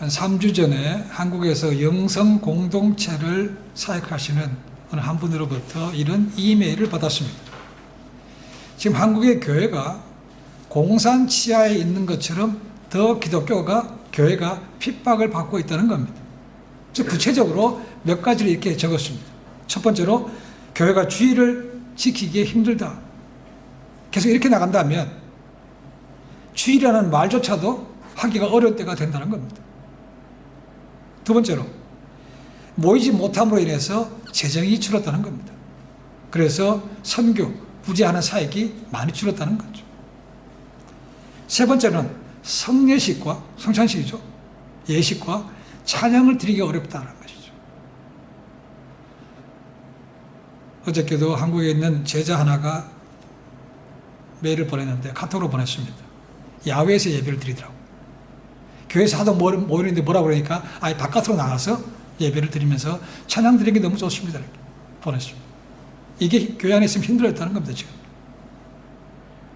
한 3주 전에 한국에서 영성 공동체를 사역하시는 어느 한 분으로부터 이런 이메일을 받았습니다. 지금 한국의 교회가 공산 치하에 있는 것처럼 더 기독교가 교회가 핍박을 받고 있다는 겁니다. 그래서 구체적으로 몇 가지를 이렇게 적었습니다. 첫 번째로 교회가 주의를 지키기 힘들다. 계속 이렇게 나간다면 주의라는 말조차도 하기가 어려울 때가 된다는 겁니다. 두 번째로 모이지 못함으로 인해서 재정이 줄었다는 겁니다. 그래서 선교, 부재하는 사역이 많이 줄었다는 거죠. 세 번째는 성례식과 성찬식이죠. 예식과 찬양을 드리기 어렵다는 것이죠. 어저께도 한국에 있는 제자 하나가 메일을 보냈는데 카톡으로 보냈습니다. 야외에서 예배를 드리더라고요. 교회에서 하도 모이는데 뭐라고 그러니까 아예 바깥으로 나가서 예배를 드리면서 찬양 드리는 게 너무 좋습니다. 이렇게 보냈습니다. 이게 교회 안에 있으면 힘들었다는 겁니다. 지금.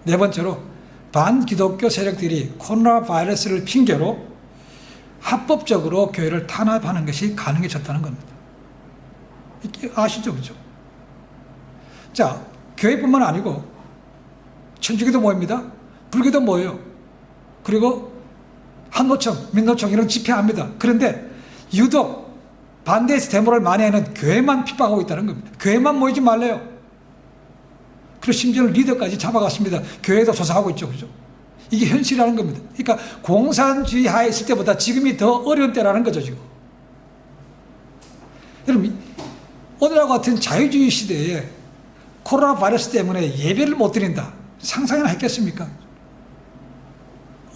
네 번째로 반기독교 세력들이 코로나 바이러스를 핑계로 합법적으로 교회를 탄압하는 것이 가능해졌다는 겁니다. 아시죠? 그죠? 자, 교회뿐만 아니고 천주교도 모입니다. 불교도 모여요. 그리고 한노총, 민노총 이런 집회합니다. 그런데 유독 반대에서 데모를 많이 하는 교회만 핍박하고 있다는 겁니다. 교회만 모이지 말래요. 그리고 심지어 리더까지 잡아갔습니다. 교회도 조사하고 있죠. 그죠? 이게 현실이라는 겁니다. 그러니까 공산주의 하에 있을 때보다 지금이 더 어려운 때라는 거죠, 지금. 여러분, 오늘과 같은 자유주의 시대에 코로나 바이러스 때문에 예배를 못 드린다. 상상이나 했겠습니까?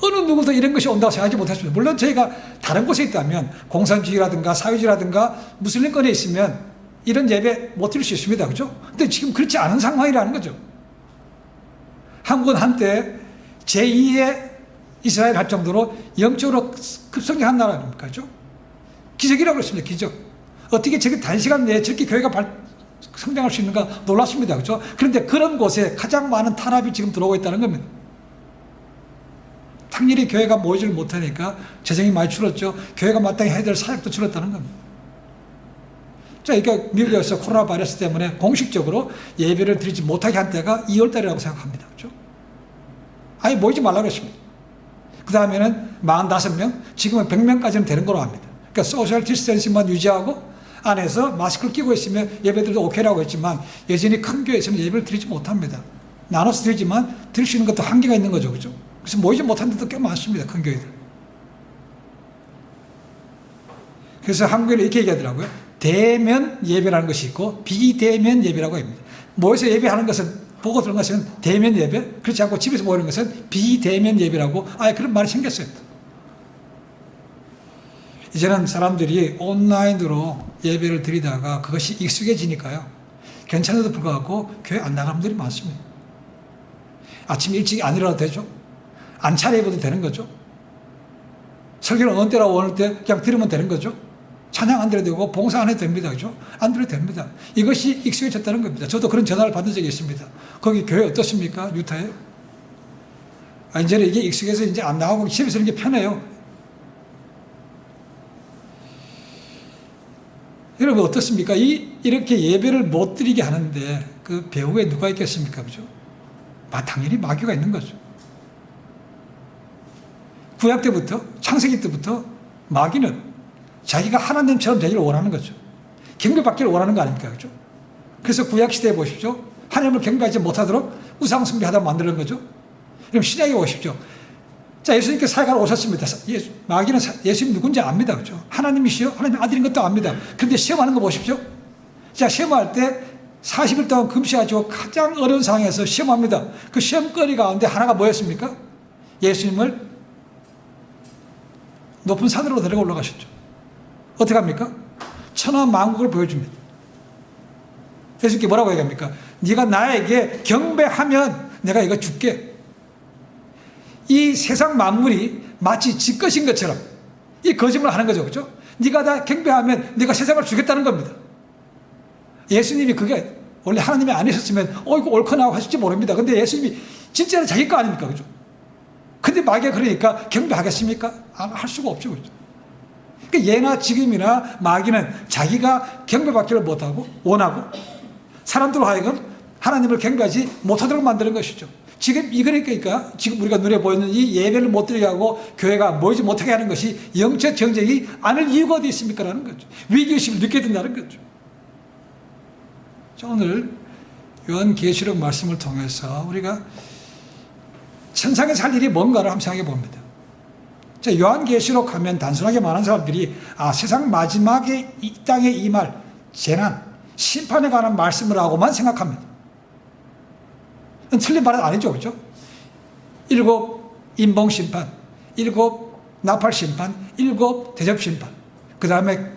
어느 누구도 이런 것이 온다고 생각하지 못했습니다. 물론 저희가 다른 곳에 있다면 공산주의라든가 사회주의라든가 무슬림권에 있으면 이런 예배 못 드릴 수 있습니다. 그죠? 근데 지금 그렇지 않은 상황이라는 거죠. 한국은 한때 제2의 이스라엘 할 정도로 영적으로 급성장한 나라 아닙니까? 그죠? 기적이라고 그랬습니다. 기적. 어떻게 저렇게 단시간 내에 저렇게 교회가 성장할 수 있는가 놀랐습니다. 그죠? 그런데 그런 곳에 가장 많은 탄압이 지금 들어오고 있다는 겁니다. 당연히 교회가 모이지를 못하니까 재정이 많이 줄었죠. 교회가 마땅히 해야 될 사역도 줄었다는 겁니다. 자, 그러니까 미국에서 코로나 바이러스 때문에 공식적으로 예배를 드리지 못하게 한 때가 2월달이라고 생각합니다. 그렇죠? 아예 모이지 말라고 했습니다. 그 다음에는 45명, 지금은 100명까지는 되는 걸로 합니다. 그러니까 소셜 디스턴싱만 유지하고 안에서 마스크를 끼고 있으면 예배들도 오케이라고 했지만 여전히 큰 교회에서는 예배를 드리지 못합니다. 나눠서 드리지만 드릴 수 있는 것도 한계가 있는 거죠. 그죠? 그래서 모이지 못한 데도 꽤 많습니다. 큰 교회들. 그래서 한국에는 이렇게 얘기하더라고요. 대면 예배라는 것이 있고 비대면 예배라고 합니다. 모여서 예배하는 것은 보고 들은 것은 대면 예배, 그렇지 않고 집에서 모이는 것은 비대면 예배라고 아예 그런 말이 생겼어요. 이제는 사람들이 온라인으로 예배를 드리다가 그것이 익숙해지니까요. 괜찮아도 불구하고 교회 안 나가는 분들이 많습니다. 아침 일찍 안 일어나도 되죠. 안 차려입어도 되는 거죠. 설교는 어느 때라고 어느 때 그냥 들으면 되는 거죠. 찬양 안 드려도 되고 봉사 안 해도 됩니다. 그죠? 안 드려도 됩니다. 이것이 익숙해졌다는 겁니다. 저도 그런 전화를 받은 적이 있습니다. 거기 교회 어떻습니까? 유타에? 이제는 이게 익숙해서 이제 안 나가고 집에서 이게 편해요. 여러분 어떻습니까? 이렇게 예배를 못 드리게 하는데 그 배후에 누가 있겠습니까? 그죠? 당연히 마귀가 있는 거죠. 구약 때부터, 창세기 때부터 마귀는 자기가 하나님처럼 되기를 원하는 거죠. 경배받기를 원하는 거 아닙니까? 그죠? 그래서 구약 시대에 보십시오. 하나님을 경배하지 못하도록 우상숭배하다 만드는 거죠. 그럼 신약에 오십시오. 자, 예수님께서 사역하러 오셨습니다. 마귀는 예수님 누군지 압니다. 그죠? 하나님이시여, 하나님 아들인 것도 압니다. 그런데 시험하는 거 보십시오. 자, 시험할 때 40일 동안 금식하시고 가장 어려운 상황에서 시험합니다. 그 시험거리 가운데 하나가 뭐였습니까? 예수님을 높은 산으로 데리고 올라가셨죠. 어떻게 합니까? 천하 만국을 보여줍니다. 예수님께 뭐라고 얘기합니까? 네가 나에게 경배하면 내가 이거 줄게. 이 세상 만물이 마치 지 것인 것처럼 이 거짓말을 하는 거죠. 그렇죠? 네가 나 경배하면 네가 세상을 주겠다는 겁니다. 예수님이 그게 원래 하나님이 아니셨으면 이거 옳거나 하실지 모릅니다. 근데 예수님이 진짜는 자기 거 아닙니까? 그죠? 근데 마귀가 그러니까 경배하겠습니까? 할 수가 없죠. 그죠? 그러니까 예나 지금이나 마귀는 자기가 경배받기를 못하고 원하고 사람들로 하여금 하나님을 경배하지 못하도록 만드는 것이죠. 지금 그러니까 지금 우리가 눈에 보이는 이 예배를 못 드리게 하고 교회가 모이지 못하게 하는 것이 영적 정쟁이 않을 이유가 어디 있습니까? 라는 거죠. 위기의식을 느껴야 된다는 거죠. 자, 오늘 요한계시록 말씀을 통해서 우리가 천상에서 할 일이 뭔가를 한번 생각해 봅니다. 자, 요한계시록 하면 단순하게 많은 사람들이 세상 마지막에 이 땅에 임할 재난, 심판에 관한 말씀을 하고만 생각합니다. 틀린 말은 아니죠. 그렇죠? 7 인봉심판, 7 나팔심판, 7 대접심판, 그 다음에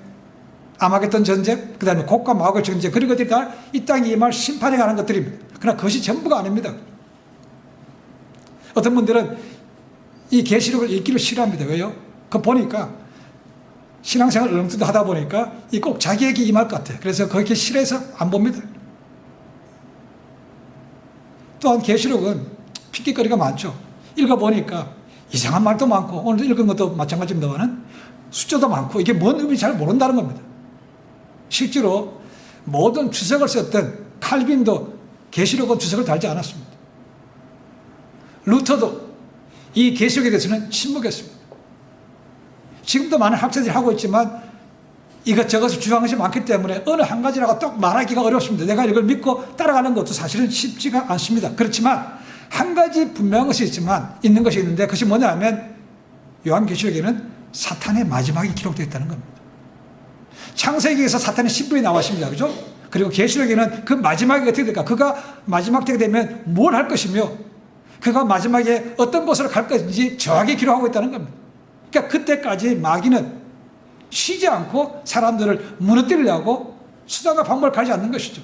아마겟돈 전쟁, 그 다음에 곡과 마곡의 전쟁, 그런 것들이 다 이 땅에 임할 심판에 관한 것들입니다. 그러나 그것이 전부가 아닙니다. 어떤 분들은 이 계시록을 읽기를 싫어합니다. 왜요? 그거 보니까 신앙생활을 얼렁뚱 하다 보니까 이 꼭 자기에게 임할 것 같아요. 그래서 그렇게 싫어해서 안 봅니다. 또한 계시록은 핑계거리가 많죠. 읽어보니까 이상한 말도 많고 오늘 읽은 것도 마찬가지입니다만 숫자도 많고 이게 뭔 의미인지 잘 모른다는 겁니다. 실제로 모든 주석을 썼던 칼빈도 계시록은 주석을 달지 않았습니다. 루터도 이 계시록에 대해서는 침묵했습니다. 지금도 많은 학자들이 하고 있지만 이것저것을 주장하는 것이 많기 때문에 어느 한 가지라고 딱 말하기가 어렵습니다. 내가 이걸 믿고 따라가는 것도 사실은 쉽지가 않습니다. 그렇지만 한 가지 분명한 것이 있는 것이 있는데 그것이 뭐냐면 요한계시록에는 사탄의 마지막이 기록되어 있다는 겁니다. 창세기에서 사탄의 신분이 나왔습니다. 그죠? 그리고 계시록에는 그 마지막이 어떻게 될까? 그가 마지막 때가 되면 뭘 할 것이며 그가 마지막에 어떤 곳으로 갈 것인지 정확히 기록하고 있다는 겁니다. 그러니까 그때까지 마귀는 쉬지 않고 사람들을 무너뜨리려고 수단과 방법을 가지 않는 것이죠.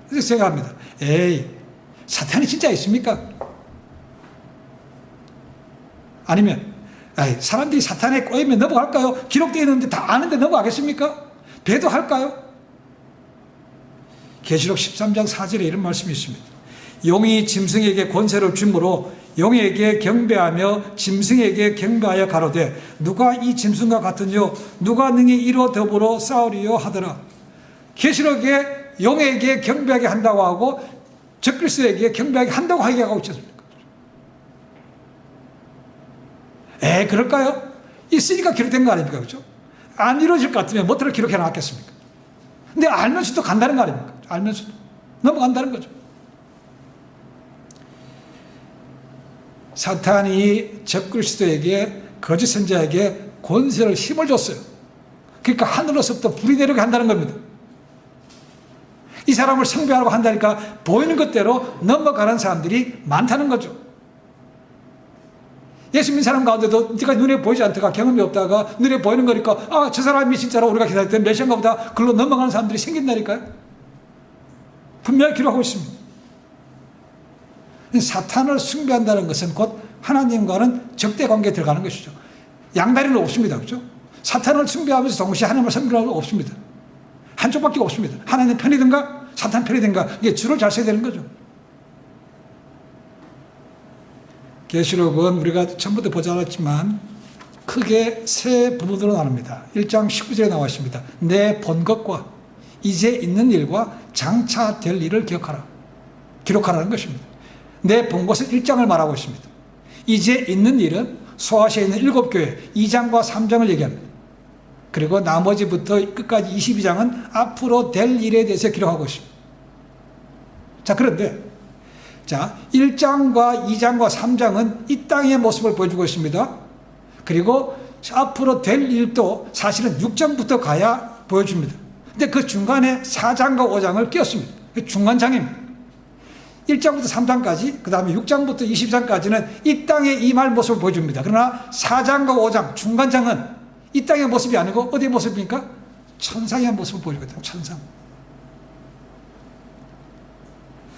그래서 생각합니다. 에이, 사탄이 진짜 있습니까? 아니면 사람들이 사탄에 꼬이면 넘어갈까요? 기록되어 있는데 다 아는데 넘어가겠습니까? 배도할까요? 계시록 13장 4절에 이런 말씀이 있습니다. 용이 짐승에게 권세를 주므로 용에게 경배하며 짐승에게 경배하여 가로되 누가 이 짐승과 같으뇨 누가 능히 이로 더불어 싸우리요 하더라. 계시록에 용에게 경배하게 한다고 하고 적그리스도에게 경배하게 한다고 하고 있지 않습니까? 그럴까요? 있으니까 기록된 거 아닙니까? 그렇죠? 안 이루어질 것 같으면 뭐들을 기록해 놨겠습니까? 근데 알면서도 간다는 거 아닙니까? 알면서도 넘어간다는 거죠. 사탄이 적그리스도에게 거짓 선지자에게 권세를 힘을 줬어요. 그러니까 하늘로서부터 불이 내려오게 한다는 겁니다. 이 사람을 숭배하려고 한다니까 보이는 것대로 넘어가는 사람들이 많다는 거죠. 예수 믿는 사람 가운데도 네가 눈에 보이지 않다가 경험이 없다가 눈에 보이는 거니까 저 사람이 진짜로 우리가 기다렸던 메시아인가 보다 글로 넘어가는 사람들이 생긴다니까요. 분명히 기록하고 있습니다. 사탄을 숭배한다는 것은 곧 하나님과는 적대 관계에 들어가는 것이죠. 양다리는 없습니다. 그렇죠? 사탄을 숭배하면서 동시에 하나님을 섬기는 건 없습니다. 한쪽밖에 없습니다. 하나님 편이든가 사탄 편이든가 이게 줄을 잘 서야 되는 거죠. 계시록은 우리가 처음부터 보지 않았지만 크게 세 부분으로 나눕니다. 1장 19절에 나와 있습니다. 내 본 것과 이제 있는 일과 장차 될 일을 기록하라는 것입니다. 내 본 것은 1장을 말하고 있습니다. 이제 있는 일은 소아시아에 있는 7교회 2장과 3장을 얘기합니다. 그리고 나머지부터 끝까지 22장은 앞으로 될 일에 대해서 기록하고 있습니다. 자, 그런데 1장과 2장과 3장은 이 땅의 모습을 보여주고 있습니다. 그리고 앞으로 될 일도 사실은 6장부터 가야 보여줍니다. 근데 그 중간에 4장과 5장을 끼웠습니다. 중간장입니다. 1장부터 3장까지, 그 다음에 6장부터 20장까지는 이 땅의 임할 모습을 보여줍니다. 그러나 4장과 5장, 중간장은 이 땅의 모습이 아니고 어디의 모습입니까? 천상의 모습을 보여주거든요. 천상.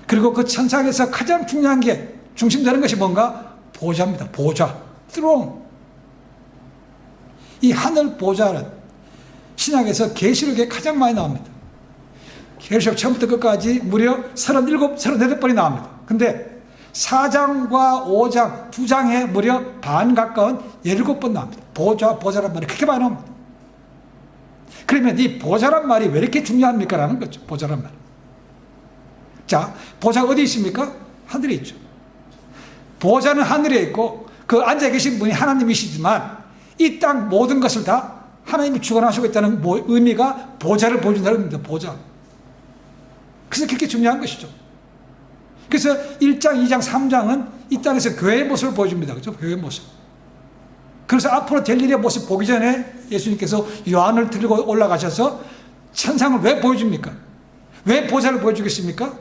그리고 그 천상에서 가장 중요한 게 중심되는 것이 뭔가? 보좌입니다. 보좌. throne. 이 하늘 보좌는 신약에서 계시록에 가장 많이 나옵니다. 계시록 처음부터 끝까지 무려 37, 38번이 나옵니다. 근데 4장과 5장, 2장에 무려 반 가까운 17번 나옵니다. 보좌란 말이 그렇게 많이 나옵니다. 그러면 이 보좌란 말이 왜 이렇게 중요합니까? 라는 거죠. 보좌란 말. 자, 보좌가 어디 있습니까? 하늘에 있죠. 보좌는 하늘에 있고 그 앉아 계신 분이 하나님이시지만 이 땅 모든 것을 다 하나님이 주관하시고 있다는 의미가 보좌를 보여준다는 겁니다. 보좌. 그래서 그렇게 중요한 것이죠. 그래서 1장, 2장, 3장은 이 땅에서 교회의 모습을 보여줍니다. 그죠? 교회의 모습. 그래서 앞으로 될 일의 모습 보기 전에 예수님께서 요한을 들고 올라가셔서 천상을 왜 보여줍니까? 왜 보좌를 보여주겠습니까?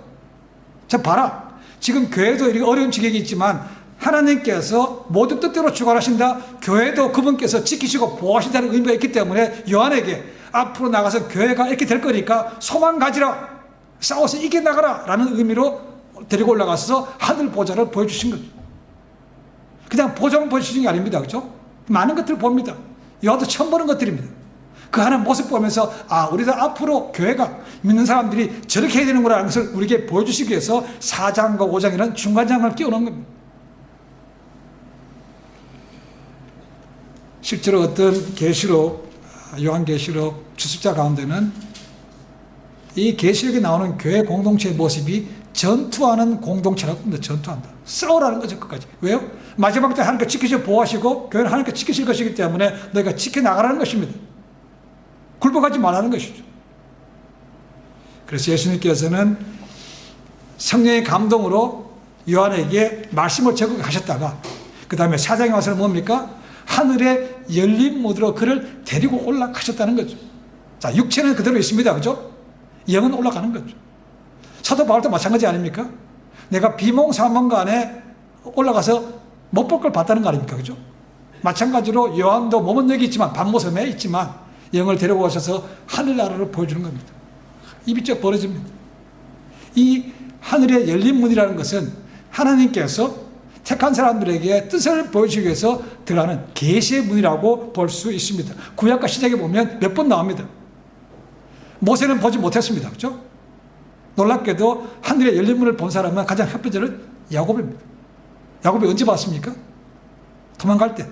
자, 봐라. 지금 교회도 이렇게 어려운 지경이 있지만 하나님께서 모든 뜻대로 주관하신다. 교회도 그분께서 지키시고 보호하신다는 의미가 있기 때문에 요한에게 앞으로 나가서 교회가 이렇게 될 거니까 소망 가지라. 싸워서 이겨나가라. 라는 의미로 데리고 올라가서 하늘 보좌를 보여주신 거죠. 그냥 보좌만 보여주신 게 아닙니다. 그렇죠? 많은 것들을 봅니다. 요한도 처음 보는 것들입니다. 그 하는 모습 보면서 우리도 앞으로 교회가 믿는 사람들이 저렇게 해야 되는구나 하는 것을 우리에게 보여주시기 위해서 4장과 5장이라는 중간장을 끼워놓은 겁니다. 실제로 어떤 계시록, 요한계시록 주습자 가운데는 이 계시록에 나오는 교회 공동체의 모습이 전투하는 공동체라고 합니다. 전투한다. 싸우라는 거죠. 끝까지. 왜요? 마지막 때 하나님께 지키시고 보호하시고 교회는 하나님께 지키실 것이기 때문에 너희가 지켜나가라는 것입니다. 굴복하지 말라는 것이죠. 그래서 예수님께서는 성령의 감동으로 요한에게 말씀을 적어가셨다가 그 다음에 4장에 와서는 뭡니까? 하늘에 열린 무드로 그를 데리고 올라가셨다는 거죠. 자, 육체는 그대로 있습니다. 그죠? 영은 올라가는 거죠. 사도 바울도 마찬가지 아닙니까? 내가 비몽사몽간에 올라가서 못 볼 걸 봤다는 거 아닙니까? 그죠? 마찬가지로 요한도 몸은 여기 있지만 밤모섬에 있지만 영을 데리고 오셔서 하늘나라를 보여주는 겁니다. 입이 쩍 벌어집니다. 이 하늘의 열린 문이라는 것은 하나님께서 택한 사람들에게 뜻을 보여주기 위해서 들어가는 계시의 문이라고 볼 수 있습니다. 구약과 시작에 보면 몇 번 나옵니다. 모세는 보지 못했습니다. 그렇죠? 놀랍게도 하늘의 열린 문을 본 사람은 가장 첫 번째는 야곱입니다. 야곱이 언제 봤습니까? 도망갈 때.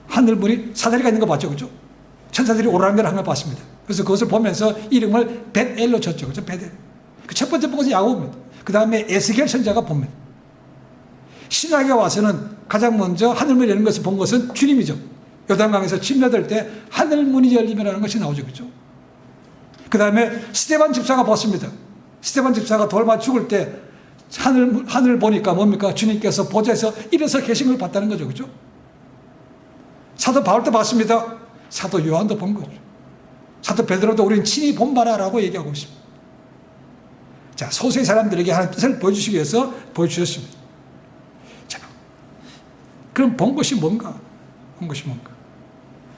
하늘문이 사다리가 있는 거 봤죠. 그죠? 천사들이 오르는 걸 한 걸 봤습니다. 그래서 그것을 보면서 이름을 벳엘로 쳤죠. 그죠? 벳엘. 그 첫 번째 본 것은 야곱입니다. 그 다음에 에스겔 선자가 봅니다. 신약에 와서는 가장 먼저 하늘문이 열린 것을 본 것은 주님이죠. 요단강에서 침례될 때 하늘문이 열리면라는 것이 나오죠. 그죠? 그 다음에 스데반 집사가 봤습니다. 스데반 집사가 돌 맞아 죽을 때 하늘 보니까 뭡니까? 주님께서 보좌에서 일어서 계신 걸 봤다는 거죠. 그죠? 사도 바울도 봤습니다. 사도 요한도 본 거죠. 사도 베드로도 우리는 친히 본 바라라고 얘기하고 있습니다. 자, 소수의 사람들에게 하나님 뜻을 보여주시기 위해서 보여주셨습니다. 자, 그럼 본 것이 뭔가? 본 것이 뭔가?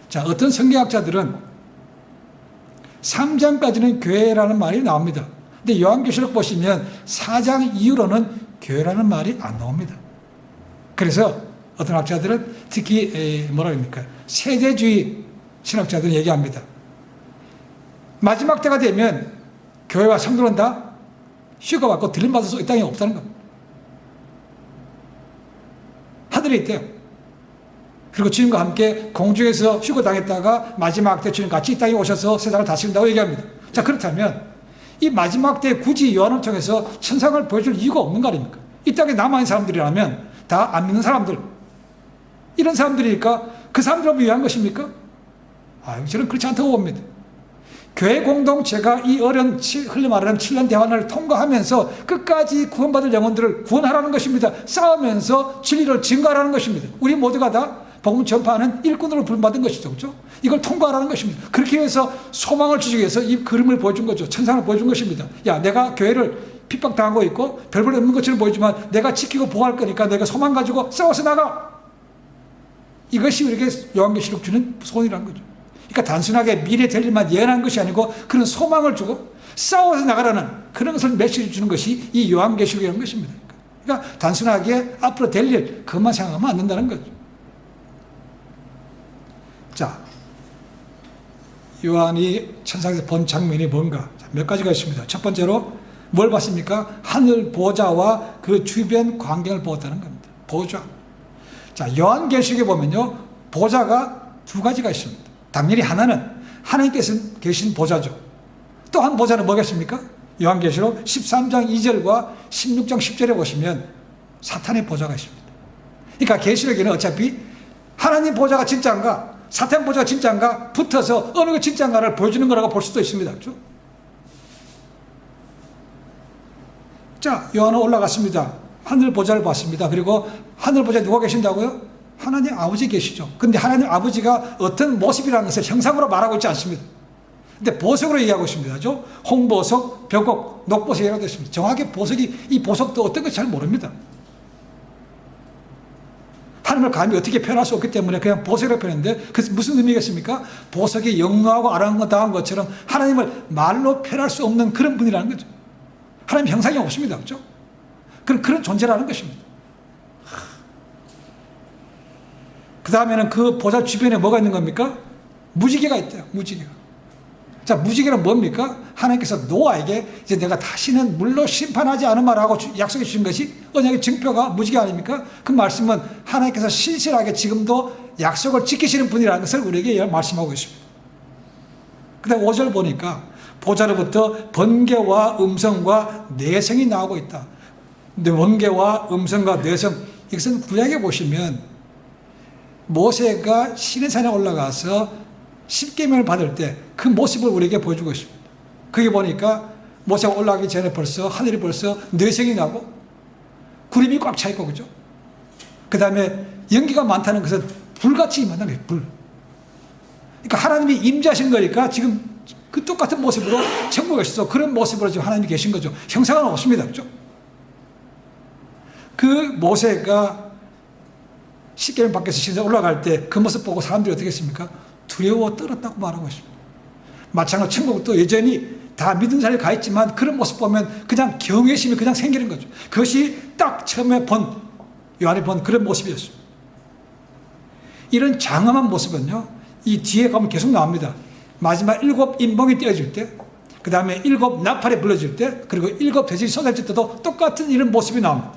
자, 어떤 성경학자들은 3장까지는 교회라는 말이 나옵니다. 근데 요한계시록 보시면 4장 이후로는 교회라는 말이 안 나옵니다. 그래서 어떤 학자들은 특히 뭐라 합니까? 세대주의 신학자들은 얘기합니다. 마지막 때가 되면 교회와 성도는 다 휴가받고 들림받아서 이 땅에 없다는 겁니다. 하늘에 있대요. 그리고 주님과 함께 공중에서 휴거당했다가 마지막 때 주님 같이 이 땅에 오셔서 세상을 다스린다고 얘기합니다. 자, 그렇다면 이 마지막 때 굳이 요한을 통해서 천상을 보여줄 이유가 없는 거 아닙니까? 이 땅에 남아있는 사람들이라면 다 안 믿는 사람들, 이런 사람들이니까 그 사람들을 위한 것입니까? 저는 그렇지 않다고 봅니다. 교회 공동체가 이 어려운 흘려 말하는 7년 대환을 통과하면서 끝까지 구원받을 영혼들을 구원하라는 것입니다. 싸우면서 진리를 증거하라는 것입니다. 우리 모두가 다 복음 전파하는 일꾼으로 부름받은 것이죠. 그렇죠? 이걸 통과하라는 것입니다. 그렇게 해서 소망을 주기 위해서 이 그림을 보여준 거죠. 천상을 보여준 것입니다. 야, 내가 교회를 핍박당하고 있고 별볼 없는 것처럼 보이지만 내가 지키고 보호할 거니까 내가 소망 가지고 싸워서 나가. 이것이 우리에게 요한계시록 주는 소원이라는 거죠. 그러니까 단순하게 미래 될 일만 예언한 것이 아니고 그런 소망을 주고 싸워서 나가라는 그런 것을 메시지 주는 것이 이 요한계시록이라는 것입니다. 그러니까 단순하게 앞으로 될 일 그것만 생각하면 안 된다는 거죠. 자, 요한이 천상에서 본 장면이 뭔가? 몇 가지가 있습니다. 첫 번째로 뭘 봤습니까? 하늘 보좌와 그 주변 광경을 보았다는 겁니다. 보좌. 자, 요한계시록에 보면요, 보좌가 두 가지가 있습니다. 당연히 하나는 하나님께서 계신 보좌죠. 또 한 보좌는 뭐겠습니까? 요한계시록 13장 2절과 16장 10절에 보시면 사탄의 보좌가 있습니다. 그러니까 계시록에는 어차피 하나님 보좌가 진짜인가, 사탄 보좌가 진짜인가 붙어서 어느 게 진짜인가를 보여주는 거라고 볼 수도 있습니다. 그렇죠? 자, 요한은 올라갔습니다. 하늘 보좌를 봤습니다. 그리고 하늘 보좌에 누가 계신다고요? 하나님 아버지 계시죠. 근데 하나님 아버지가 어떤 모습이라는 것을 형상으로 말하고 있지 않습니다. 근데 보석으로 얘기하고 있습니다. 그렇죠? 홍보석, 벽곡, 녹보석이라고 되어 있습니다. 정확히 보석이, 이 보석도 어떤 건지 잘 모릅니다. 하나님을 감히 어떻게 표현할 수 없기 때문에 그냥 보석이라고 표현했는데, 그래서 무슨 의미겠습니까? 보석이 영롱하고 아름다운 것처럼 하나님을 말로 표현할 수 없는 그런 분이라는 거죠. 하나님 형상이 없습니다. 그렇죠? 그런 존재라는 것입니다. 그 다음에는 그 보좌 주변에 뭐가 있는 겁니까? 무지개가 있대요. 무지개가. 자, 무지개는 뭡니까? 하나님께서 노아에게 이제 내가 다시는 물로 심판하지 않으마라고 약속해 주신 것이 언약의 증표가 무지개 아닙니까? 그 말씀은 하나님께서 신실하게 지금도 약속을 지키시는 분이라는 것을 우리에게 말씀하고 있습니다. 그 다음 5절 보니까 보좌로부터 번개와 음성과 내성이 나오고 있다. 근데 번개와 음성과 내성, 이것은 구약에 보시면 모세가 시내산에 올라가서 십계명을 받을 때 그 모습을 우리에게 보여주고 있습니다. 거기 보니까 모세가 올라가기 전에 벌써 하늘이 벌써 내성이 나고 구름이 꽉 차 있고, 그죠? 그 다음에 연기가 많다는 것은 불같이 임한다는 거예요. 불. 그러니까 하나님이 임재하신 거니까 지금 그 똑같은 모습으로 천국에서 그런 모습으로 지금 하나님이 계신 거죠. 형상은 없습니다. 그죠? 그 모세가 십계명 밖에서 신전 올라갈 때 그 모습 보고 사람들이 어떻게 했습니까? 두려워 떨었다고 말하고 있습니다. 마찬가지로 천국도 여전히 다 믿은 사람이 가 있지만 그런 모습 보면 그냥 경외심이 그냥 생기는 거죠. 그것이 딱 처음에 요한이 본 그런 모습이었습니다. 이런 장엄한 모습은요, 이 뒤에 가면 계속 나옵니다. 마지막 7 인봉이 떼어질 때, 그 다음에 7 나팔이 불러질 때, 그리고 7 돼지 쏟아질 때도 똑같은 이런 모습이 나옵니다.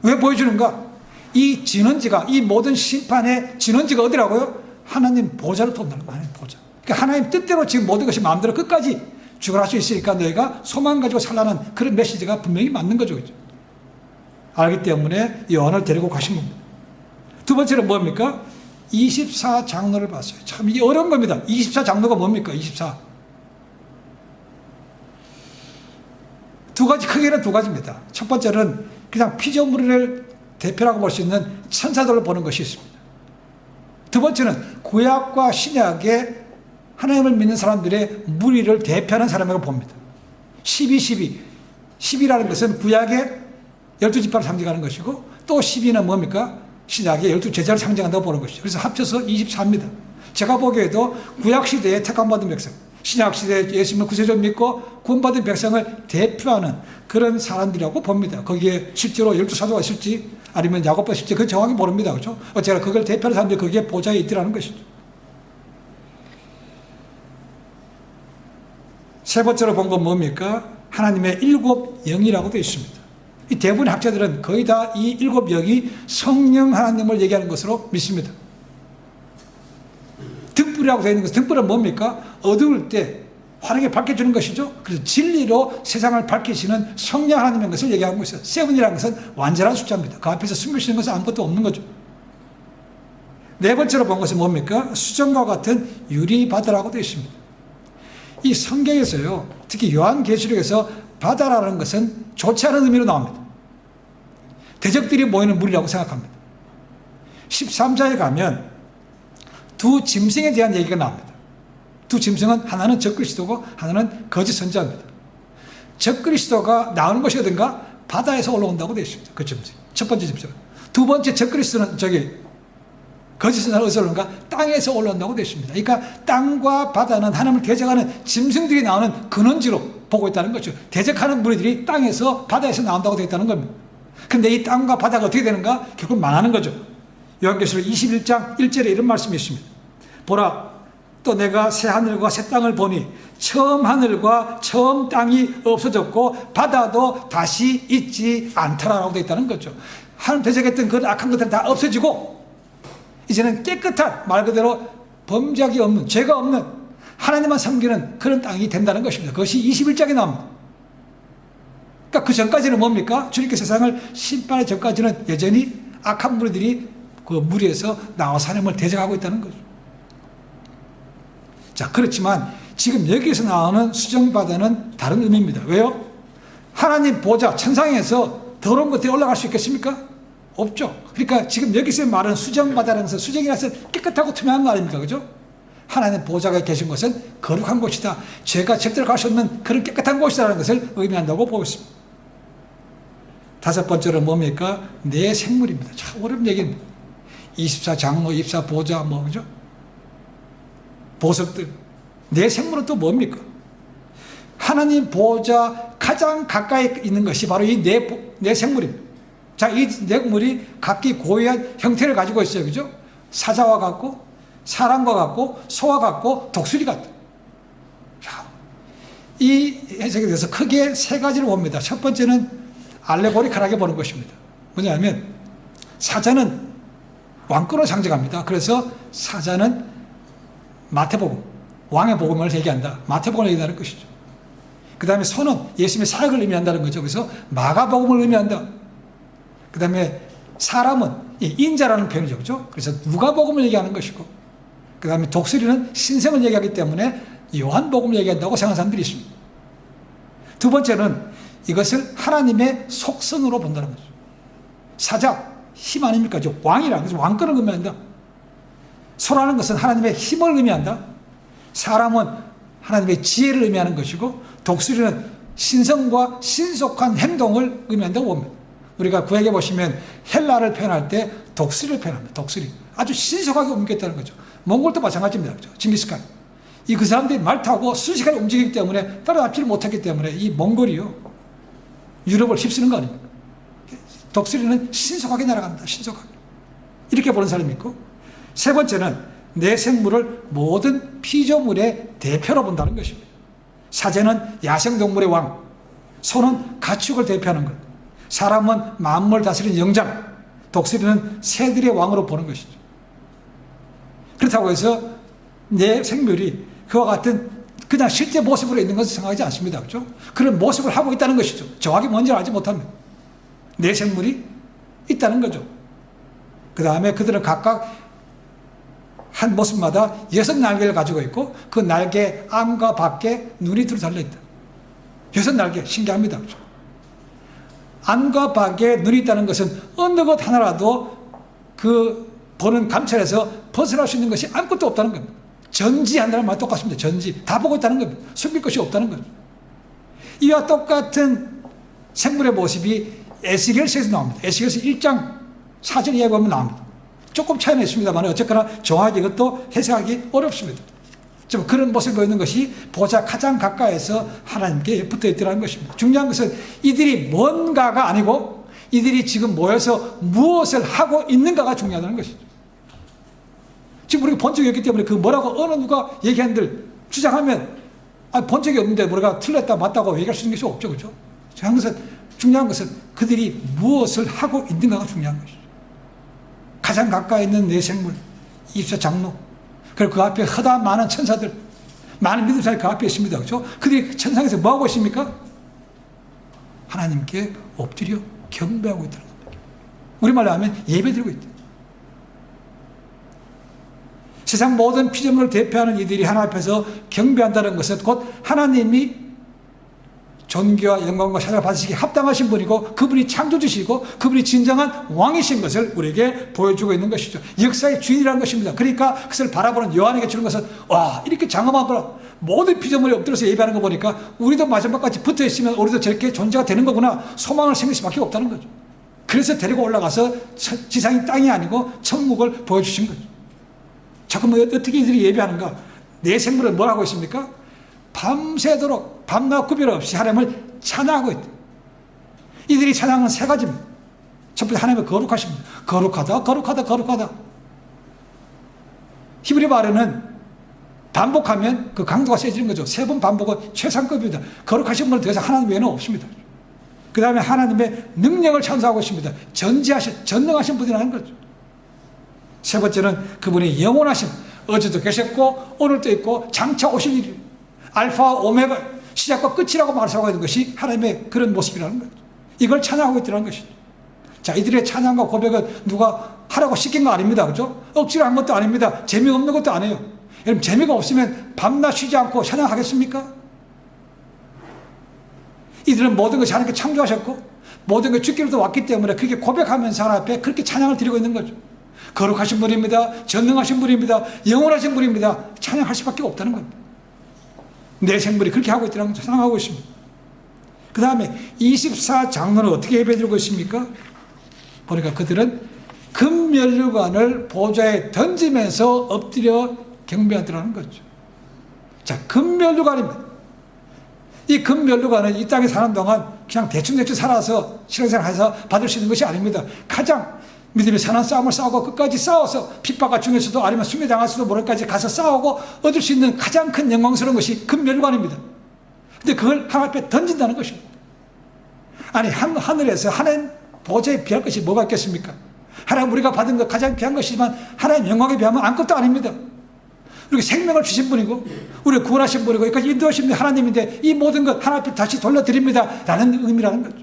왜 보여주는가? 이 진원지가, 이 모든 심판의 진원지가 어디라고요? 하나님 보좌를 통한다는 거예요. 하나님 보좌. 그러니까 하나님 뜻대로 지금 모든 것이 마음대로 끝까지 주관할 수 있으니까 너희가 소망 가지고 살라는 그런 메시지가 분명히 맞는 거죠. 그죠? 알기 때문에 요한을 데리고 가신 겁니다. 두 번째로 뭡니까? 24장로를 봤어요. 참 이게 어려운 겁니다. 24장로가 뭡니까? 24. 두 가지, 크게는 두 가지입니다. 첫 번째는 그냥 피조물을 대표라고 볼 수 있는 천사들을 보는 것이 있습니다. 두 번째는 구약과 신약의 하나님을 믿는 사람들의 무리를 대표하는 사람이라고 봅니다. 12라는 것은 구약의 12지파를 상징하는 것이고, 또 12는 뭡니까? 신약의 12제자를 상징한다고 보는 것이죠. 그래서 합쳐서 24입니다. 제가 보기에도 구약시대에 택함받은 백성, 신약시대에 예수님을 구세주로 믿고 구원받은 백성을 대표하는 그런 사람들이라고 봅니다. 거기에 실제로 12사도가 있을지 아니면 야고보가 있을지 그건 정확히 모릅니다. 그렇죠? 어쨌든 그걸 대표하는 사람들이 거기에 보좌에 있더라는 것이죠. 세 번째로 본 건 뭡니까? 하나님의 7 영이라고 되어 있습니다. 이 대부분의 학자들은 거의 다 이 7 영이 성령 하나님을 얘기하는 것으로 믿습니다. 등불이라고 되어 있는 것은, 등불은 뭡니까? 어두울 때 환하게 밝혀주는 것이죠. 그래서 진리로 세상을 밝히시는 성령 하나님의 것을 얘기하고 있어요. 세븐이라는 것은 완전한 숫자입니다. 그 앞에서 숨기시는 것은 아무것도 없는 거죠. 네 번째로 본 것은 뭡니까? 수정과 같은 유리바다라고 되어 있습니다. 이 성경에서요, 특히 요한계시록에서 바다라는 것은 좋지 않은 의미로 나옵니다. 대적들이 모이는 물이라고 생각합니다. 13장에 가면 두 짐승에 대한 얘기가 나옵니다. 두 짐승은 하나는 적그리스도고 하나는 거짓 선지자입니다. 적그리스도가 나오는 것이 어딘가? 바다에서 올라온다고 되어 있습니다. 그 짐승. 첫 번째 짐승. 두 번째 적그리스도는 거짓 선지자는 어디서 올라온가? 땅에서 올라온다고 되어 있습니다. 그러니까 땅과 바다는 하나님을 대적하는 짐승들이 나오는 근원지로 보고 있다는 거죠. 대적하는 무리들이 땅에서 바다에서 나온다고 되어 있다는 겁니다. 근데 이 땅과 바다가 어떻게 되는가? 결국 망하는 거죠. 요한계시록 21장 1절에 이런 말씀이 있습니다. 보라, 또 내가 새 하늘과 새 땅을 보니 처음 하늘과 처음 땅이 없어졌고 바다도 다시 있지 않더라라고 되어 있다는 거죠. 하나님 대적했던 그 악한 것들은 다 없어지고 이제는 깨끗한, 말 그대로 범죄가 없는, 죄가 없는 하나님만 섬기는 그런 땅이 된다는 것입니다. 그것이 21장에 나옵니다. 그러니까 그 전까지는 뭡니까? 주님께서 세상을 심판하기 전까지는 여전히 악한 무리들이 그 무리에서 나와서 하나님을 대적하고 있다는 거죠. 자, 그렇지만 지금 여기에서 나오는 수정바다는 다른 의미입니다. 왜요? 하나님 보좌 천상에서 더러운 것들이 올라갈 수 있겠습니까? 없죠. 그러니까 지금 여기서 말하는 수정바다라는 것은, 수정이라서 깨끗하고 투명한 거 아닙니까? 그죠? 하나님 보좌가 계신 것은 거룩한 곳이다, 죄가 절대로 갈 수 없는 그런 깨끗한 곳이라는 것을 의미한다고 보고 있습니다. 다섯 번째로 뭡니까? 내 생물입니다. 참 어려운 얘기입니다. 24장로, 24보좌, 그죠? 보석들. 내 생물은 또 뭡니까? 하나님 보좌 가장 가까이 있는 것이 바로 이 내 생물입니다. 자, 이 내물이 각기 고유한 형태를 가지고 있어요. 그죠? 사자와 같고, 사람과 같고, 소와 같고, 독수리 같다. 이 해석에 대해서 크게 세 가지를 봅니다. 첫 번째는 알레고리컬하게 보는 것입니다. 뭐냐면, 사자는 왕권을 상징합니다. 그래서 사자는 마태복음, 왕의 복음을 얘기한다. 마태복음을 얘기하는 것이죠. 그 다음에 소는 예수님의 사역을 의미한다는 거죠. 그래서 마가복음을 의미한다. 그 다음에 사람은 인자라는 표현이죠. 그렇죠? 그래서 누가복음을 얘기하는 것이고, 그 다음에 독수리는 신생을 얘기하기 때문에 요한복음을 얘기한다고 생각하는 사람들이 있습니다. 두 번째는 이것을 하나님의 속성으로 본다는 거죠. 사자, 힘 아닙니까? 왕이라, 그래서 왕권을 의미한다. 소라는 것은 하나님의 힘을 의미한다. 사람은 하나님의 지혜를 의미하는 것이고, 독수리는 신성과 신속한 행동을 의미한다고 봅니다. 우리가 구약에 보시면 헬라를 표현할 때 독수리를 표현합니다. 독수리. 아주 신속하게 움직였다는 거죠. 몽골도 마찬가지입니다. 그죠? 징기스칸. 그 사람들이 말 타고 순식간에 움직이기 때문에 따라잡지를 못하기 때문에 이 몽골이요, 유럽을 휩쓰는 거 아닙니까? 독수리는 신속하게 날아간다. 신속하게. 이렇게 보는 사람이 있고, 세 번째는 내 생물을 모든 피조물의 대표로 본다는 것입니다. 사자는 야생동물의 왕, 소는 가축을 대표하는 것, 사람은 만물 다스리는 영장, 독수리는 새들의 왕으로 보는 것이죠. 그렇다고 해서 내 생물이 그와 같은 그냥 실제 모습으로 있는 것을 생각하지 않습니다. 그렇죠? 그런 모습을 하고 있다는 것이죠. 정확히 뭔지를 알지 못합니다. 내 생물이 있다는 거죠. 그 다음에 그들은 각각 한 모습마다 6날개를 가지고 있고, 그 날개 안과 밖에 눈이 둘 달려있다. 6날개, 신기합니다. 그렇죠? 안과 밖에 눈이 있다는 것은 어느 것 하나라도 그 보는 감찰에서 벗어날 수 있는 것이 아무것도 없다는 겁니다. 전지한다는 말 똑같습니다. 전지. 다 보고 있다는 겁니다. 숨길 것이 없다는 거죠. 이와 똑같은 생물의 모습이 에스겔서에서 나옵니다. 에스겔서 1장 4절 이하에 보면 나옵니다. 조금 차이는 있습니다만 어쨌거나 정확히 이것도 해석하기 어렵습니다. 좀 그런 모습을 보이는 것이 보좌 가장 가까이서 하나님께 붙어 있더라는 것입니다. 중요한 것은 이들이 뭔가가 아니고 이들이 지금 모여서 무엇을 하고 있는가가 중요하다는 것이죠. 지금 우리가 본 적이 없기 때문에 그 뭐라고 어느 누가 얘기한들 주장하면 본 적이 없는데 우리가 틀렸다 맞다고 얘기할 수 있는 것이 없죠. 그렇죠? 중요한 것은 그들이 무엇을 하고 있는가가 중요한 것이죠. 가장 가까이 있는 내 생물, 24장로, 그리고 그 앞에 허다 많은 천사들, 많은 믿음의 사람이 그 앞에 있습니다. 그렇죠? 그들이 천상에서 뭐 하고 있습니까? 하나님께 엎드려 경배하고 있다는 겁니다. 우리말로 하면 예배드리고 있다. 세상 모든 피조물을 대표하는 이들이 하나님 앞에서 경배한다는 것은 곧 하나님이 존귀와 영광과 찬양을 받으시기에 합당하신 분이고, 그분이 창조주시고 그분이 진정한 왕이신 것을 우리에게 보여주고 있는 것이죠. 역사의 주인이라는 것입니다. 그러니까 그것을 바라보는 요한에게 주는 것은, 와, 이렇게 장엄한 거라, 모든 피조물이 엎드려서 예배하는 거 보니까 우리도 마지막까지 붙어 있으면 우리도 저렇게 존재가 되는 거구나, 소망을 생길 수밖에 없다는 거죠. 그래서 데리고 올라가서 지상이 땅이 아니고 천국을 보여주신 거죠. 자꾸 어떻게 이들이 예배하는가? 내 생물은 뭘 하고 있습니까? 밤새도록 밤낮 구별 없이 하나님을 찬양하고 있다. 이들이 찬양은 세 가지입니다. 첫 번째, 하나님의 거룩하십니다. 거룩하다, 거룩하다, 거룩하다. 히브리 말에는 반복하면 그 강도가 세지는 거죠. 3번 반복은 최상급입니다. 거룩하신 분은 더 이상 하나님 외에는 없습니다. 그 다음에 하나님의 능력을 찬송하고 있습니다. 전능하신 분이라는 거죠. 세 번째는 그분이 영원하신, 어제도 계셨고 오늘도 있고 장차 오실 일, 알파 오메가, 시작과 끝이라고 말하고 있는 것이 하나님의 그런 모습이라는 거죠. 이걸 찬양하고 있다는 것이죠. 자, 이들의 찬양과 고백은 누가 하라고 시킨 거 아닙니다. 그죠? 억지로 한 것도 아닙니다. 재미없는 것도 아니에요. 여러분, 재미가 없으면 밤낮 쉬지 않고 찬양하겠습니까? 이들은 모든 것이 하나님께 창조하셨고 모든 것이 주께로부터 왔기 때문에 그렇게 고백하면서 하나님 앞에 그렇게 찬양을 드리고 있는 거죠. 거룩하신 분입니다. 전능하신 분입니다. 영원하신 분입니다. 찬양할 수밖에 없다는 겁니다. 내 생물이 그렇게 하고 있다는 걸 찬양하고 있습니다. 그 다음에 24장로는 어떻게 예배드리고 있습니까? 보니까 그들은 금면류관을 보좌에 던지면서 엎드려 경배하더라는 거죠. 자, 금면류관입니다. 이 금면류관은 이 땅에 사는 동안 그냥 대충 살아서 신앙생활해서 받을 수 있는 것이 아닙니다. 가장 믿음의 선한 싸움을 싸우고 끝까지 싸워서 핍박과 중에서도 아니면 순례당할 수도 모를까지 가서 싸우고 얻을 수 있는 가장 큰 영광스러운 것이 금면류관입니다. 근데 그걸 하나님 앞에 던진다는 것입니다. 아니, 하늘에서 하나님 보좌에 비할 것이 뭐가 있겠습니까? 하나님 우리가 받은 것 가장 귀한 것이지만 하나님 영광에 비하면 아무것도 아닙니다. 우리가 생명을 주신 분이고 우리를 구원하신 분이고 여기까지 인도하신 분이 하나님인데 이 모든 것 하나님 앞에 다시 돌려드립니다 라는 의미라는 거죠.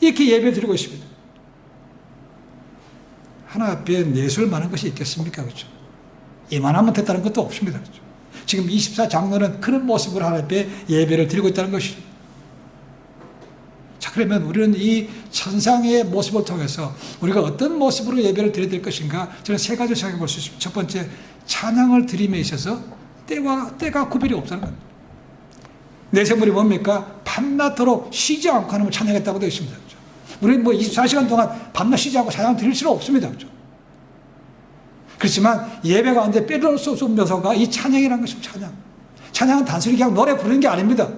이렇게 예배 드리고 있습니다. 하나님 앞에 내술 많은 것이 있겠습니까? 그렇죠? 이만하면 됐다는 것도 없습니다. 그렇죠? 지금 24장로는 그런 모습으로 하나님 앞에 예배를 드리고 있다는 것이죠. 자, 그러면 우리는 이 천상의 모습을 통해서 우리가 어떤 모습으로 예배를 드려야 될 것인가? 저는 3가지를 생각해 볼 수 있습니다. 첫 번째, 찬양을 드림에 있어서 때가 구별이 없다는 겁니다. 내 생물이 뭡니까? 밤낮으로 쉬지 않고 하나님을 찬양했다고 되어 있습니다. 그렇죠? 우리는 24시간 동안 밤낮 쉬지 않고 찬양을 드릴 수는 없습니다. 그렇죠? 그렇지만 예배 가운데 빼놓을 수 없는 묘소가 이 찬양이라는 것입니다. 찬양은 단순히 그냥 노래 부르는 게 아닙니다.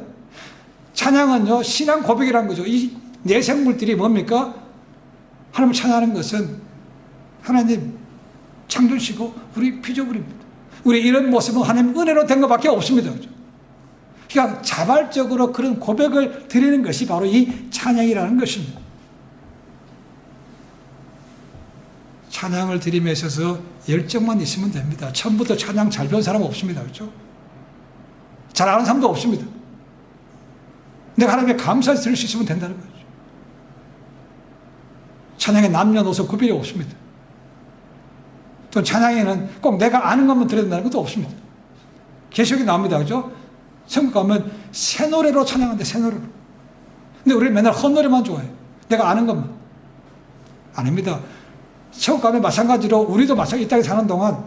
찬양은요, 신앙 고백이라는 거죠. 이 내생물들이 뭡니까? 하나님을 찬양하는 것은 하나님 창조시고 우리 피조물입니다. 우리 이런 모습은 하나님 은혜로 된 것밖에 없습니다. 그렇죠? 그러니까 자발적으로 그런 고백을 드리는 것이 바로 이 찬양이라는 것입니다. 찬양을 드림에 있어서 열정만 있으면 됩니다. 처음부터 찬양 잘 배운 사람 없습니다. 그렇죠? 잘 아는 사람도 없습니다. 내가 하나님께 감사해서 들을 수 있으면 된다는 거죠. 찬양에 남녀노소 구별이 없습니다. 또 찬양에는 꼭 내가 아는 것만 들어야 된다는 것도 없습니다. 계시록이 나옵니다. 그죠? 성경 가면 새 노래로 찬양하는데 새 노래로. 근데 우리는 맨날 헛노래만 좋아해요. 내가 아는 것만. 아닙니다. 천국 가면 마찬가지로 우리도 마찬가지 이 땅에 사는 동안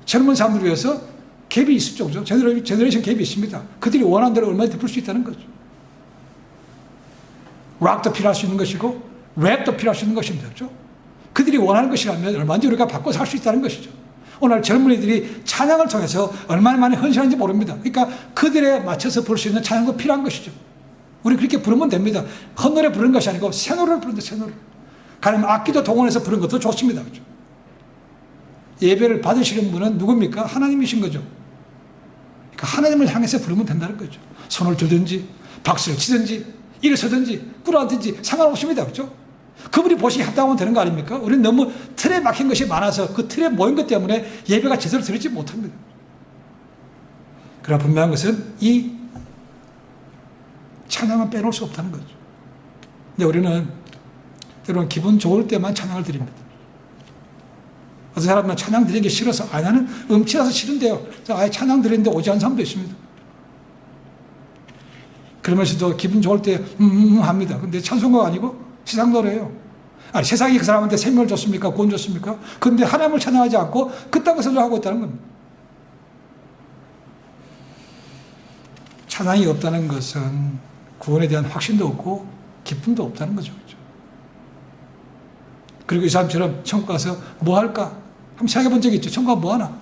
젊은 사람들을 위해서 갭이 있을 정도죠. 제너레이션 갭이 있습니다. 그들이 원하는 대로 얼마든지 부를 수 있다는 거죠. 락도 필요할 수 있는 것이고 랩도 필요할 수 있는 것입니다. 그렇죠? 그들이 원하는 것이라면 얼마든지 우리가 바꿔서 할 수 있다는 것이죠. 오늘 젊은이들이 찬양을 통해서 얼마나 많이 헌신하는지 모릅니다. 그러니까 그들에 맞춰서 부를 수 있는 찬양도 필요한 것이죠. 우리 그렇게 부르면 됩니다. 헛노래 부르는 것이 아니고 새 노래를 부르는데 새 노래. 가령 악기도 동원해서 부르는 것도 좋습니다. 그렇죠? 예배를 받으시는 분은 누굽니까? 하나님이신 거죠. 그러니까 하나님을 향해서 부르면 된다는 거죠. 손을 들든지 박수를 치든지 일어서든지 꿇어앉든지 상관없습니다. 그렇죠? 그분이 보시기 합당하면 되는 거 아닙니까? 우리는 너무 틀에 막힌 것이 많아서 그 틀에 모인 것 때문에 예배가 제대로 드리지 못합니다. 그러나 분명한 것은 이 찬양은 빼놓을 수 없다는 거죠. 근데 우리는 여러분 기분 좋을 때만 찬양을 드립니다. 어떤 사람은 찬양 드리는 게 싫어서 나는 음치라서 싫은데요. 아예 찬양 드리는데 오지 않는 사람도 있습니다. 그러면서도 기분 좋을 때 합니다. 근데 찬송가가 아니고 세상 노래예요. 아니 세상이 그 사람한테 생명을 줬습니까? 구원 줬습니까? 그런데 하나님을 찬양하지 않고 그딴 것을 하고 있다는 겁니다. 찬양이 없다는 것은 구원에 대한 확신도 없고 기쁨도 없다는 거죠. 그리고 이 사람처럼 천국 가서 뭐 할까? 한번 생각해 본 적이 있죠. 천국 가면 뭐 하나?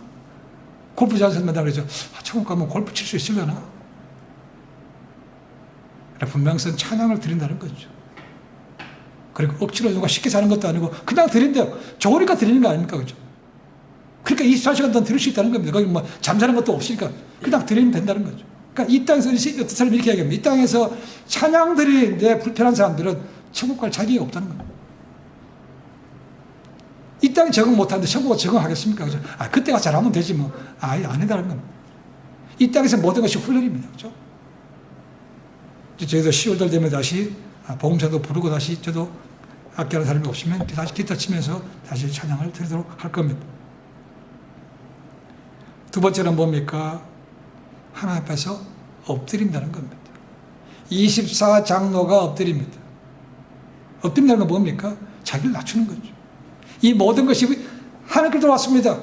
골프 잘하는 사람 맨날 그러죠. 천국 가면 골프 칠 수 있으려나? 분명선 찬양을 드린다는 거죠. 그리고 억지로 누가 쉽게 사는 것도 아니고 그냥 드린대요. 좋으니까 드리는 거 아닙니까? 그죠? 그러니까 24시간 동안 들을 수 있다는 겁니다. 거기 뭐 잠자는 것도 없으니까 그냥 들으면 된다는 거죠. 그러니까 이 땅에서 어떤 사람이 이렇게 얘기합니다. 이 땅에서 찬양 드리는데 불편한 사람들은 천국 갈 자격이 없다는 겁니다. 이 땅에 적응 못하는데 천국에 적응하겠습니까? 그죠? 그때가 잘하면 되지 뭐. 아니다는 겁니다. 이 땅에서 모든 것이 훈련입니다. 그죠? 저희도 10월달 되면 다시 복음사도 부르고 다시 저도 악기하는 사람이 없으면 다시 기타 치면서 다시 찬양을 드리도록 할 겁니다. 두 번째는 뭡니까? 하나님 앞에서 엎드린다는 겁니다. 24장로가 엎드립니다. 엎드린다는 건 뭡니까? 자기를 낮추는 거죠. 이 모든 것이 하나님께 들어왔습니다.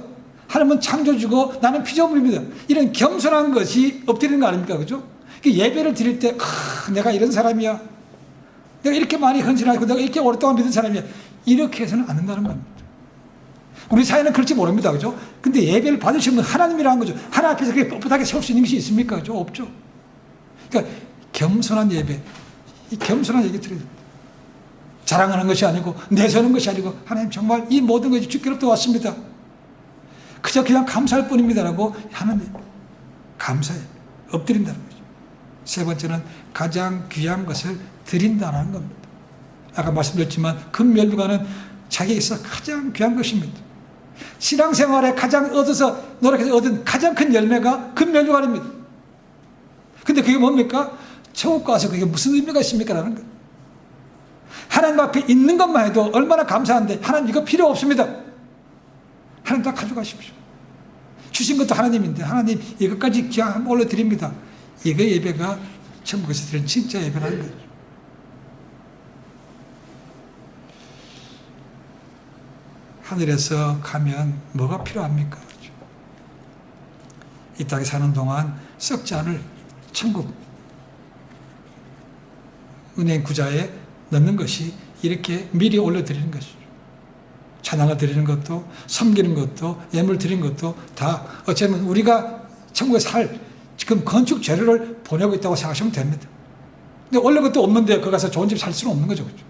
하나님은 창조주고 나는 피조물입니다. 이런 겸손한 것이 엎드리는 거 아닙니까? 그죠? 예배를 드릴 때 내가 이런 사람이야. 내가 이렇게 많이 헌신하고 내가 이렇게 오랫동안 믿은 사람이야. 이렇게 해서는 안 된다는 겁니다. 우리 사회는 그럴지 모릅니다. 그죠? 근데 예배를 받으시면 하나님이라는 거죠. 하나님 앞에서 그렇게 뻣뻣하게 세울 수 있는 것이 있습니까? 그죠? 없죠. 그러니까 겸손한 예배, 이 겸손한 얘기 드려야 됩니다. 자랑하는 것이 아니고 내세우는 것이 아니고 하나님 정말 이 모든 것이 주께로부터 왔습니다. 그저 그냥 감사할 뿐입니다라고 하나님 감사해 엎드린다는 거죠. 세 번째는 가장 귀한 것을 드린다는 겁니다. 아까 말씀드렸지만 금면류관은 자기에게서 가장 귀한 것입니다. 신앙생활에 가장 얻어서 노력해서 얻은 가장 큰 열매가 금면류관입니다. 근데 그게 뭡니까? 천국 가서 그게 무슨 의미가 있습니까? 라는 거예요. 하나님 앞에 있는 것만 해도 얼마나 감사한데 하나님 이거 필요 없습니다. 하나님 다 가져가십시오. 주신 것도 하나님인데 하나님 이것까지 그냥 올려드립니다. 이거 예배가 천국에서 드리는 진짜 예배라는 거죠. 하늘에서 가면 뭐가 필요합니까? 그렇죠? 이 땅에 사는 동안 썩지 않을 천국 은행 구자에 넣는 것이 이렇게 미리 올려드리는 것이죠. 찬양을 드리는 것도 섬기는 것도 예물 드리는 것도 다 어쩌면 우리가 천국에 살 지금 건축 재료를 보내고 있다고 생각하시면 됩니다. 근데 원래 그것도 없는데 거기 가서 좋은 집 살 수는 없는 거죠. 그렇죠?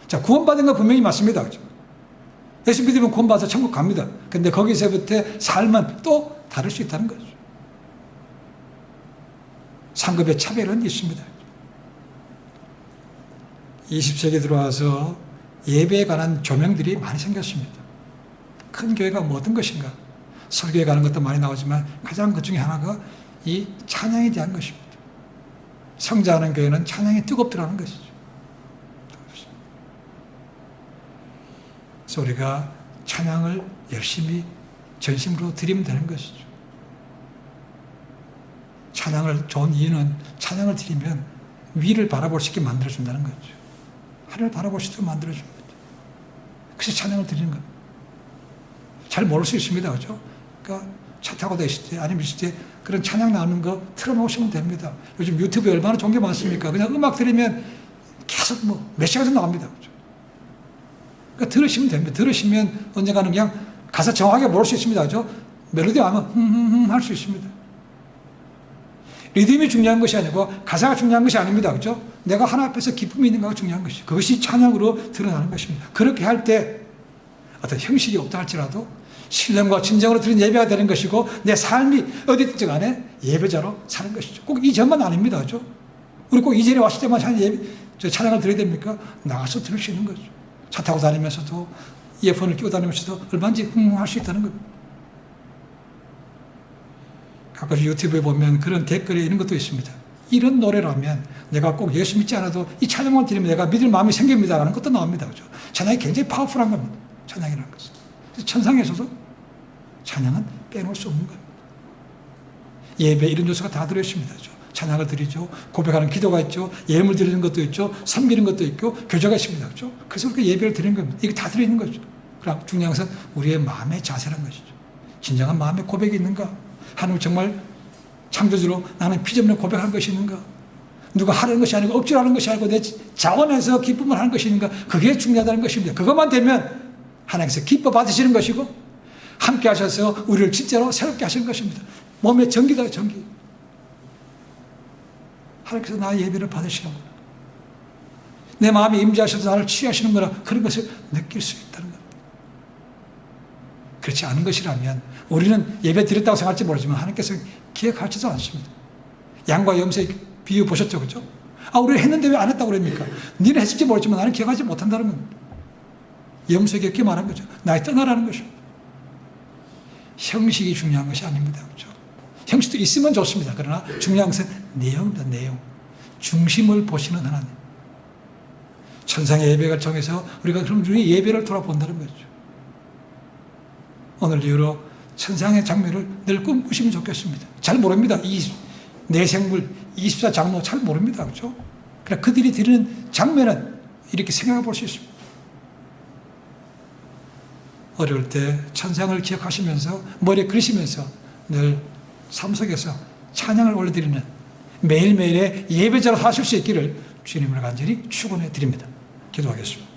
자, 구원받은 건 분명히 맞습니다. 그렇죠? 예수 믿으면 구원받아서 천국 갑니다. 근데 거기서부터 삶은 또 다를 수 있다는 거죠. 상급의 차별은 있습니다. 20세기 들어와서 예배에 관한 조명들이 많이 생겼습니다. 큰 교회가 모든 것인가? 설교에 가는 것도 많이 나오지만 가장 그 중에 하나가 이 찬양에 대한 것입니다. 성장하는 교회는 찬양이 뜨겁더라는 것이죠. 그래서 우리가 찬양을 열심히 전심으로 드리면 되는 것이죠. 찬양을 좋은 이유는 찬양을 드리면 위를 바라볼 수 있게 만들어준다는 거죠. 하늘을 바라볼 수 있도록 만들어줍니다. 그래서 찬양을 드리는 겁니다. 잘 모를 수 있습니다. 그죠? 그러니까 차 타고 다니실 때, 아니면 있을 때 그런 찬양 나오는 거 틀어놓으시면 됩니다. 요즘 유튜브에 얼마나 좋은 게 많습니까? 그냥 음악 들으면 계속 몇 시간씩 나갑니다. 그죠? 그러니까 들으시면 됩니다. 들으시면 언젠가는 그냥 가사 정확하게 모를 수 있습니다. 그죠? 멜로디 하면 할 수 있습니다. 리듬이 중요한 것이 아니고 가사가 중요한 것이 아닙니다. 그죠? 내가 하나님 앞에서 기쁨이 있는가가 중요한 것이죠. 그것이 찬양으로 드러나는 것입니다. 그렇게 할 때 어떤 형식이 없다 할지라도 신령과 진정으로 드린 예배가 되는 것이고 내 삶이 어디든지 간에 예배자로 사는 것이죠. 꼭 이 점만 아닙니다. 그죠? 우리 꼭 이 자리에 왔을 때만 찬양을 드려야 됩니까? 나가서 들을 수 있는 거죠. 차 타고 다니면서도 이어폰을 끼고 다니면서도 얼마든지 할 수 있다는 겁니다. 가끔씩 유튜브에 보면 그런 댓글에 이런 것도 있습니다. 이런 노래라면 내가 꼭 예수 믿지 않아도 이 찬양만 들으면 내가 믿을 마음이 생깁니다. 라는 것도 나옵니다. 그죠? 찬양이 굉장히 파워풀한 겁니다. 찬양이라는 것은. 천상에서도 찬양은 빼놓을 수 없는 겁니다. 예배 이런 요소가 다 들어있습니다. 그죠? 찬양을 드리죠. 고백하는 기도가 있죠. 예물 드리는 것도 있죠. 섬기는 것도 있고 교제가 있습니다. 그죠? 그래서 그렇게 예배를 드리는 겁니다. 이게 다 들어있는 거죠. 그럼 중요한 것은 우리의 마음의 자세라는 것이죠. 진정한 마음의 고백이 있는가? 하나님 정말 창조주로 나는 피조물에 고백하는 것이 있는가? 누가 하는 것이 아니고 억지로 하는 것이 아니고 내 자원에서 기쁨을 하는 것이 있는가? 그게 중요하다는 것입니다. 그것만 되면 하나님께서 기뻐 받으시는 것이고 함께 하셔서 우리를 진짜로 새롭게 하시는 것입니다. 몸의 전기다, 전기. 하나님께서 나의 예배를 받으시는 거다. 내 마음에 임재하셔서 나를 취하시는 거라 그런 것을 느낄 수 있다는 겁니다. 그렇지 않은 것이라면 우리는 예배 드렸다고 생각할지 모르지만 하나님께서 기억하지도 않습니다. 양과 염소의 비유 보셨죠? 그죠? 우리 했는데 왜 안 했다고 그럽니까? 니는 했을지 모르지만 나는 기억하지 못한다는 겁니다. 염소에게 이렇게 말한 거죠. 나의 떠나라는 것입니다. 형식이 중요한 것이 아닙니다. 그죠? 형식도 있으면 좋습니다. 그러나 중요한 것은 내용이다, 내용. 중심을 보시는 하나님. 천상의 예배를 통해서 우리가 그럼 우리 예배를 돌아본다는 거죠. 오늘 이후로 천상의 장면을 늘 꿈꾸시면 좋겠습니다. 잘 모릅니다. 이 내생물 24장로 잘 모릅니다. 그렇죠? 그러나 그들이 드리는 장면은 이렇게 생각해 볼 수 있습니다. 어려울 때 천상을 기억하시면서 머리에 그리시면서 늘 삶 속에서 찬양을 올려드리는 매일매일의 예배자로 사실 수 있기를 주님을 간절히 축원해 드립니다. 기도하겠습니다.